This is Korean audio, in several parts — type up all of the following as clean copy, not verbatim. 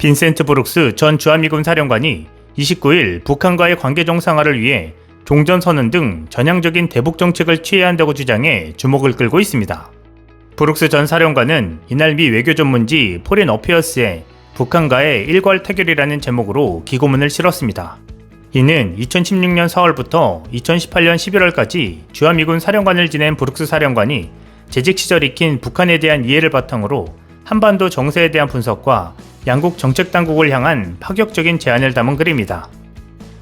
빈센트 브룩스 전 주한미군 사령관이 29일 북한과의 관계 정상화를 위해 종전선언 등 전향적인 대북 정책을 취해야 한다고 주장해 주목을 끌고 있습니다. 브룩스 전 사령관은 이날 미 외교 전문지 포린 어페어스에 북한과의 일괄 타결이라는 제목으로 기고문을 실었습니다. 이는 2016년 4월부터 2018년 11월까지 주한미군 사령관을 지낸 브룩스 사령관이 재직 시절 익힌 북한에 대한 이해를 바탕으로 한반도 정세에 대한 분석과 양국 정책 당국을 향한 파격적인 제안을 담은 글입니다.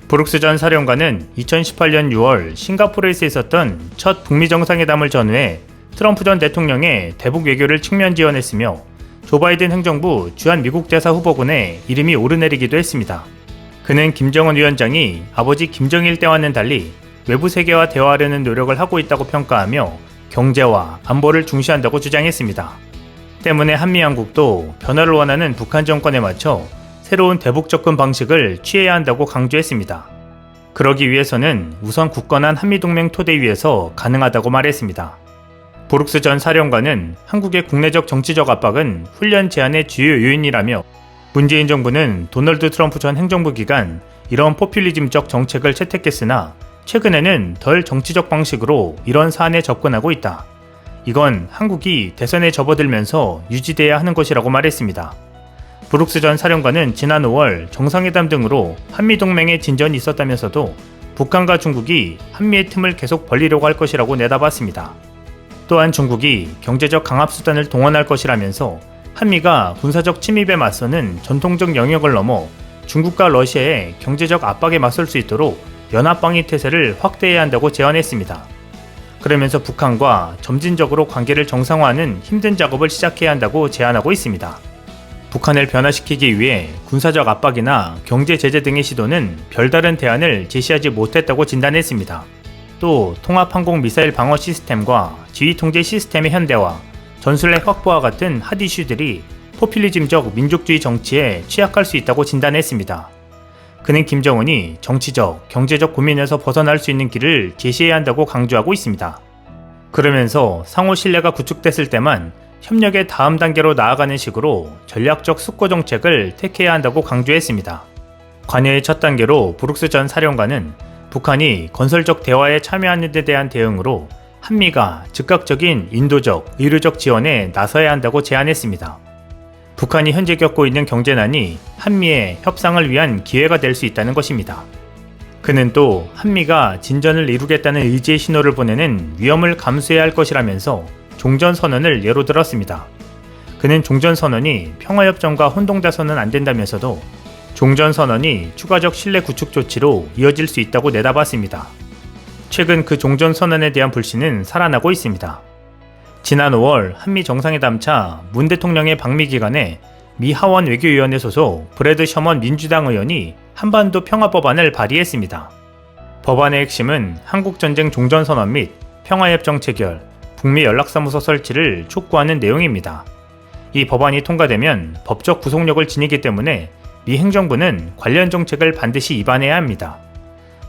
브룩스 전 사령관은 2018년 6월 싱가포르에서 있었던 첫 북미 정상회담을 전후해 트럼프 전 대통령의 대북 외교를 측면 지원했으며 조 바이든 행정부 주한 미국 대사 후보군에 이름이 오르내리기도 했습니다. 그는 김정은 위원장이 아버지 김정일 때와는 달리 외부 세계와 대화하려는 노력을 하고 있다고 평가하며 경제와 안보를 중시한다고 주장했습니다. 때문에 한미양국도 변화를 원하는 북한 정권에 맞춰 새로운 대북 접근 방식을 취해야 한다고 강조했습니다. 그러기 위해서는 우선 굳건한 한미동맹 토대 위에서 가능하다고 말했습니다. 브룩스 전 사령관은 한국의 국내적 정치적 압박은 훈련 제한의 주요 요인이라며 문재인 정부는 도널드 트럼프 전 행정부 기간 이런 포퓰리즘적 정책을 채택했으나 최근에는 덜 정치적 방식으로 이런 사안에 접근하고 있다. 이건 한국이 대선에 접어들면서 유지돼야 하는 것이라고 말했습니다. 브룩스 전 사령관은 지난 5월 정상회담 등으로 한미동맹에 진전이 있었다면서도 북한과 중국이 한미의 틈을 계속 벌리려고 할 것이라고 내다봤습니다. 또한 중국이 경제적 강압수단을 동원할 것이라면서 한미가 군사적 침입에 맞서는 전통적 영역을 넘어 중국과 러시아의 경제적 압박에 맞설 수 있도록 연합방위 태세를 확대해야 한다고 제안했습니다. 그러면서 북한과 점진적으로 관계를 정상화하는 힘든 작업을 시작해야 한다고 제안하고 있습니다. 북한을 변화시키기 위해 군사적 압박이나 경제 제재 등의 시도는 별다른 대안을 제시하지 못했다고 진단했습니다. 또 통합항공 미사일 방어 시스템과 지휘통제 시스템의 현대화, 전술핵 확보와 같은 핫 이슈들이 포퓰리즘적 민족주의 정치에 취약할 수 있다고 진단했습니다. 그는 김정은이 정치적, 경제적 고민에서 벗어날 수 있는 길을 제시해야 한다고 강조하고 있습니다. 그러면서 상호 신뢰가 구축됐을 때만 협력의 다음 단계로 나아가는 식으로 전략적 숙고 정책을 택해야 한다고 강조했습니다. 관여의 첫 단계로 브룩스 전 사령관은 북한이 건설적 대화에 참여하는 데 대한 대응으로 한미가 즉각적인 인도적, 의료적 지원에 나서야 한다고 제안했습니다. 북한이 현재 겪고 있는 경제난이 한미의 협상을 위한 기회가 될 수 있다는 것입니다. 그는 또 한미가 진전을 이루겠다는 의지의 신호를 보내는 위험을 감수해야 할 것이라면서 종전선언을 예로 들었습니다. 그는 종전선언이 평화협정과 혼동돼서는 안 된다면서도 종전선언이 추가적 신뢰 구축 조치로 이어질 수 있다고 내다봤습니다. 최근 그 종전선언에 대한 불신은 살아나고 있습니다. 지난 5월 한미 정상회담차 문 대통령의 방미 기간에 미 하원 외교위원회 소속 브래드 셔먼 민주당 의원이 한반도 평화법안을 발의했습니다. 법안의 핵심은 한국전쟁 종전선언 및 평화협정 체결, 북미 연락사무소 설치를 촉구하는 내용입니다. 이 법안이 통과되면 법적 구속력을 지니기 때문에 미 행정부는 관련 정책을 반드시 입안해야 합니다.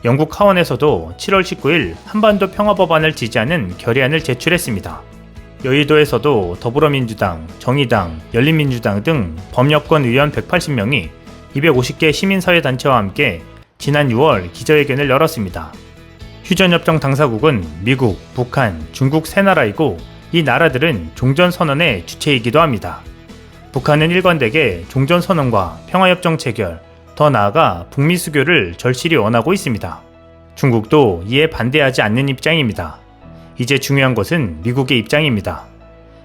영국 하원에서도 7월 19일 한반도 평화법안을 지지하는 결의안을 제출했습니다. 여의도에서도 더불어민주당, 정의당, 열린민주당 등 범여권 의원 180명이 250개 시민사회단체와 함께 지난 6월 기자회견을 열었습니다. 휴전협정 당사국은 미국, 북한, 중국 세 나라이고 이 나라들은 종전선언의 주체이기도 합니다. 북한은 일관되게 종전선언과 평화협정 체결, 더 나아가 북미 수교를 절실히 원하고 있습니다. 중국도 이에 반대하지 않는 입장입니다. 이제 중요한 것은 미국의 입장입니다.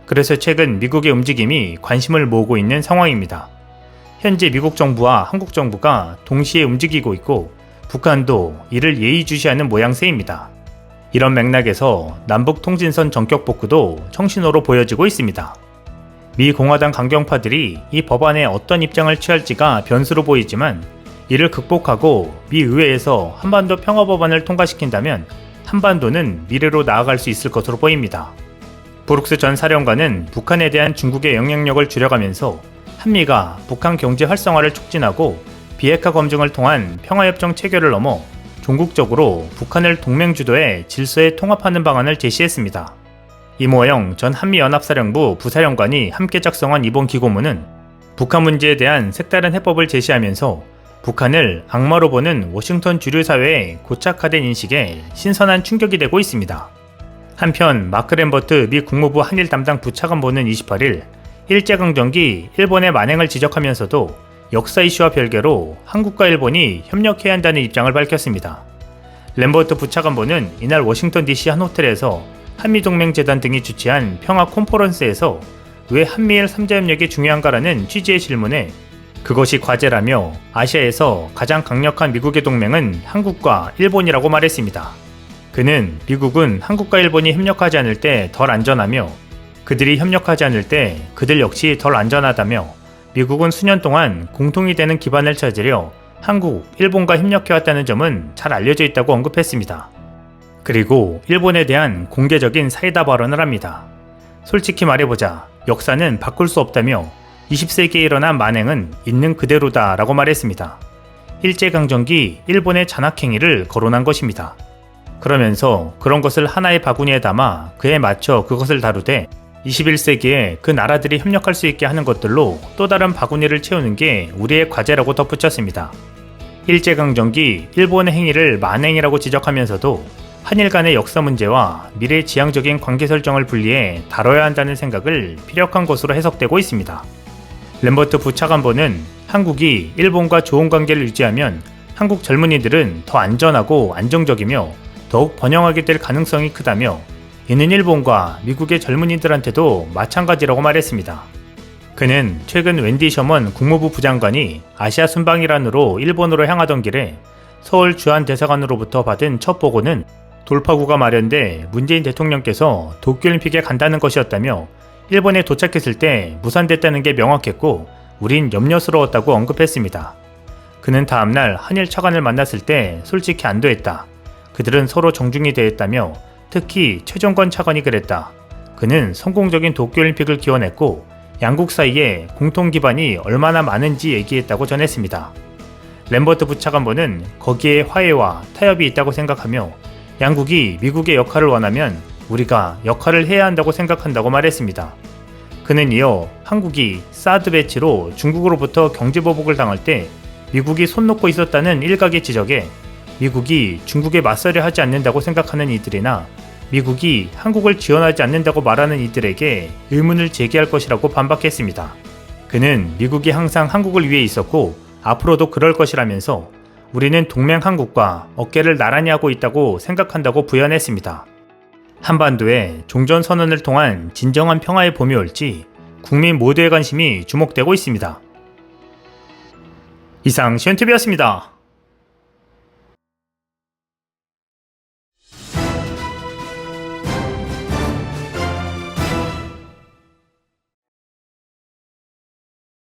그래서 최근 미국의 움직임이 관심을 모으고 있는 상황입니다. 현재 미국 정부와 한국 정부가 동시에 움직이고 있고 북한도 이를 예의주시하는 모양새입니다. 이런 맥락에서 남북통진선 전격 복구도 청신호로 보여지고 있습니다. 미 공화당 강경파들이 이 법안에 어떤 입장을 취할지가 변수로 보이지만 이를 극복하고 미 의회에서 한반도 평화법안을 통과시킨다면 한반도는 미래로 나아갈 수 있을 것으로 보입니다. 브룩스 전 사령관은 북한에 대한 중국의 영향력을 줄여가면서 한미가 북한 경제 활성화를 촉진하고 비핵화 검증을 통한 평화협정 체결을 넘어 종국적으로 북한을 동맹 주도의 질서에 통합하는 방안을 제시했습니다. 이모영 전 한미연합사령부 부사령관이 함께 작성한 이번 기고문은 북한 문제에 대한 색다른 해법을 제시하면서 북한을 악마로 보는 워싱턴 주류 사회의 고착화된 인식에 신선한 충격이 되고 있습니다. 한편 마크 램버트 미 국무부 한일 담당 부차관보는 28일 일제강점기 일본의 만행을 지적하면서도 역사 이슈와 별개로 한국과 일본이 협력해야 한다는 입장을 밝혔습니다. 램버트 부차관보는 이날 워싱턴 DC 한 호텔에서 한미동맹재단 등이 주최한 평화 콘퍼런스에서 왜 한미일 3자협력이 중요한가라는 취지의 질문에 그것이 과제라며 아시아에서 가장 강력한 미국의 동맹은 한국과 일본이라고 말했습니다. 그는 미국은 한국과 일본이 협력하지 않을 때 덜 안전하며 그들이 협력하지 않을 때 그들 역시 덜 안전하다며 미국은 수년 동안 공통이 되는 기반을 찾으려 한국, 일본과 협력해왔다는 점은 잘 알려져 있다고 언급했습니다. 그리고 일본에 대한 공개적인 사이다 발언을 합니다. 솔직히 말해보자 역사는 바꿀 수 없다며 20세기에 일어난 만행은 있는 그대로다 라고 말했습니다. 일제강점기 일본의 잔악행위를 거론한 것입니다. 그러면서 그런 것을 하나의 바구니에 담아 그에 맞춰 그것을 다루되 21세기에 그 나라들이 협력할 수 있게 하는 것들로 또 다른 바구니를 채우는 게 우리의 과제라고 덧붙였습니다. 일제강점기 일본의 행위를 만행이라고 지적하면서도 한일 간의 역사 문제와 미래 지향적인 관계 설정을 분리해 다뤄야 한다는 생각을 피력한 것으로 해석되고 있습니다. 램버트 부차관보는 한국이 일본과 좋은 관계를 유지하면 한국 젊은이들은 더 안전하고 안정적이며 더욱 번영하게 될 가능성이 크다며 이는 일본과 미국의 젊은이들한테도 마찬가지라고 말했습니다. 그는 최근 웬디 셔먼 국무부 부장관이 아시아 순방일환으로 일본으로 향하던 길에 서울 주한대사관으로부터 받은 첫 보고는 돌파구가 마련돼 문재인 대통령께서 도쿄올림픽에 간다는 것이었다며 일본에 도착했을 때 무산됐다는 게 명확했고 우린 염려스러웠다고 언급했습니다. 그는 다음날 한일 차관을 만났을 때 솔직히 안도했다. 그들은 서로 정중히 대했다며 특히 최종권 차관이 그랬다. 그는 성공적인 도쿄올림픽을 기원했고 양국 사이에 공통 기반이 얼마나 많은지 얘기했다고 전했습니다. 램버트 부차관보는 거기에 화해와 타협이 있다고 생각하며 양국이 미국의 역할을 원하면 우리가 역할을 해야 한다고 생각한다고 말했습니다. 그는 이어 한국이 사드 배치로 중국으로부터 경제보복을 당할 때 미국이 손 놓고 있었다는 일각의 지적에 미국이 중국에 맞서려 하지 않는다고 생각하는 이들이나 미국이 한국을 지원하지 않는다고 말하는 이들에게 의문을 제기할 것이라고 반박했습니다. 그는 미국이 항상 한국을 위해 있었고 앞으로도 그럴 것이라면서 우리는 동맹 한국과 어깨를 나란히 하고 있다고 생각한다고 부연했습니다. 한반도에 종전선언을 통한 진정한 평화의 봄이 올지 국민 모두의 관심이 주목되고 있습니다. 이상 시온TV였습니다.